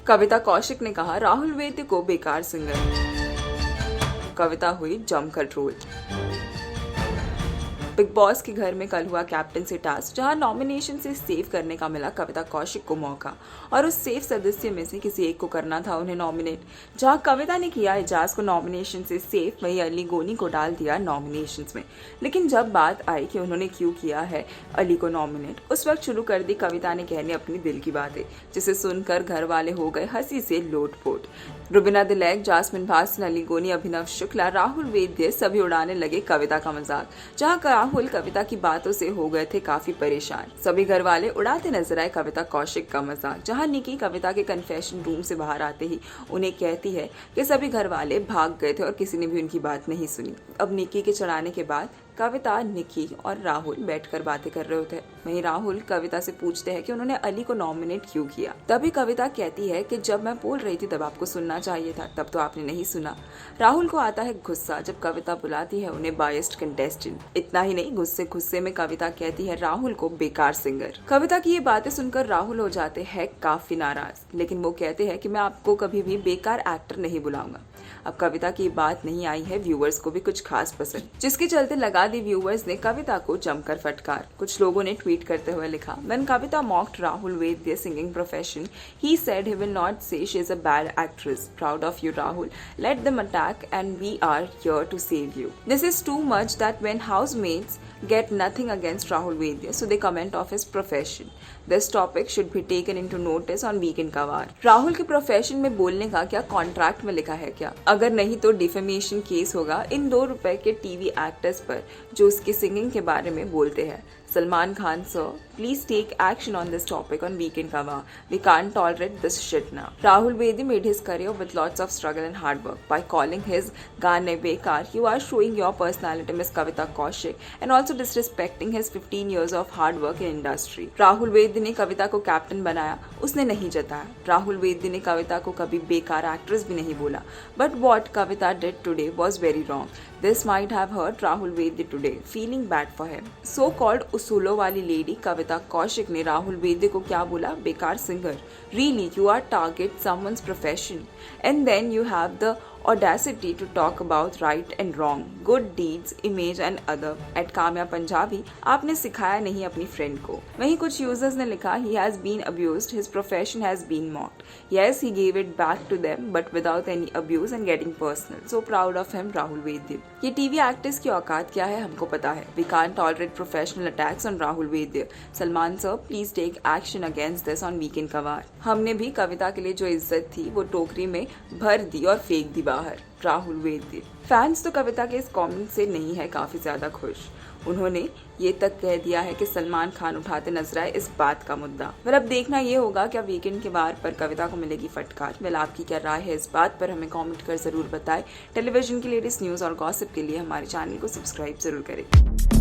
कविता कौशिक ने कहा राहुल वैद्य को बेकार सिंगर। कविता हुई जमकर ट्रोल। बिग बॉस के घर में कल हुआ कैप्टनसी टास्क, जहां नॉमिनेशन से सेव करने का मिला कविता कौशिक को मौका और उस सेफ सदस्य में से किसी एक को करना था उन्हें नॉमिनेट। जहां कविता ने किया एजाज को नॉमिनेशन से सेफ, वहीं अली गोनी को डाल दिया नॉमिनेशन में। लेकिन जब बात आई कि उन्होंने क्यों किया है अली को नॉमिनेट, उस वक्त शुरू कर दी कविता ने कहने अपनी दिल की बातें, जिसे सुनकर घर वाले हो गए हंसी से लोटपोट। रुबीना दिलैक, जास्मिन भासन, अली गोनी, अभिनव शुक्ला, राहुल वैद्य सभी उड़ाने लगे कविता का मजाक। जहां राहुल कविता की बातों से हो गए थे काफी परेशान। सभी घर वाले उड़ाते नजर आए कविता कौशिक का मजाक। जहां निकी कविता के कन्फेशन रूम से बाहर आते ही उन्हें कहती है कि सभी घर वाले भाग गए थे और किसी ने भी उनकी बात नहीं सुनी। अब निकी के चढ़ाने के बाद कविता, निकी और राहुल बैठकर बातें कर रहे होते हैं। वहीं राहुल कविता से पूछते हैं कि उन्होंने अली को नॉमिनेट क्यों किया। तभी कविता कहती है कि जब मैं बोल रही थी तब आपको सुनना चाहिए था, तब तो आपने नहीं सुना। राहुल को आता है गुस्सा जब कविता बुलाती है उन्हें बायस्ड कंटेस्टेंट। इतना ही नहीं, गुस्से में कविता कहती है राहुल को बेकार सिंगर। कविता की ये बातें सुनकर राहुल हो जाते हैं काफी नाराज, लेकिन वो कहते हैं कि मैं आपको कभी भी बेकार एक्टर नहीं बुलाऊंगा। अब कविता की बात नहीं आई है व्यूअर्स को भी कुछ खास पसंद, जिसके चलते लगा दी व्यूअर्स ने कविता को जमकर फटकार। कुछ लोगों ने ट्वीट करते हुए लिखा, When Kavita mocked Rahul Vaidya singing profession, he said he will not say she is a bad actress. Proud of you, Rahul. Let them attack and we are here to save you. This is too much that when housemates get nothing against Rahul Vaidya, so they comment of his profession. This topic should be taken into notice on Weekend Kawar. Rahul के profession में बोलने का क्या contract में लिखा है क्या? अगर नहीं तो डिफेमेशन केस होगा इन ₹2 के टीवी एक्टर्स पर जो उसकी सिंगिंग के बारे में बोलते हैं। Salman Khan sir, please take action on this topic on Weekend Kawar. We can't tolerate this shit now. Rahul Vaidya made his career with lots of struggle and hard work. By calling his gaane bekar, you are showing your personality, Miss Kavita Kaushik, and also disrespecting his 15 years of hard work in industry. Rahul Vaidya ने कविता को captain बनाया, उसने नहीं जताया। राहुल वैद्य ने कविता को कभी बेकार एक्ट्रेस भी नहीं बोला। But what Kavita did today was very wrong. This might have hurt Rahul Vaidya today. Feeling bad for him. So-called उसूलों वाली लेडी कविता कौशिक ने राहुल वैद्य को क्या बोला? बेकार singer. Really, you are target someone's profession, and then you have the audacity to talk about right and wrong, good deeds, image and other. At Kamya Punjabi, आपने सिखाया नहीं अपनी फ्रेंड को। वहीं कुछ यूजर्स ने लिखा, he has been abused, his profession has been mocked. Yes, he gave it back to them, but without any abuse and getting personal. So proud of him, Rahul Vaidya. ये टीवी एक्टर्स की औकात क्या है हमको पता है। We can't tolerate professional attacks on Rahul Vaidya. Salman sir, please take action against this on Weekend Kawar. हमने भी कविता के लिए जो इज्जत थी वो टोकरी में भर दी और फेंक दी बाहर। राहुल वैद्य। फैंस तो कविता के इस कमेंट से नहीं है काफी ज्यादा खुश। उन्होंने ये तक कह दिया है कि सलमान खान उठाते नजर आए इस बात का मुद्दा। पर अब देखना ये होगा क्या वीकेंड के बार पर कविता को मिलेगी फटकार। वेल, आपकी क्या राय है इस बात पर हमें कमेंट कर जरूर बताएं। टेलीविजन की लेटेस्ट न्यूज और गॉसिप के लिए हमारे चैनल को सब्सक्राइब जरूर करें।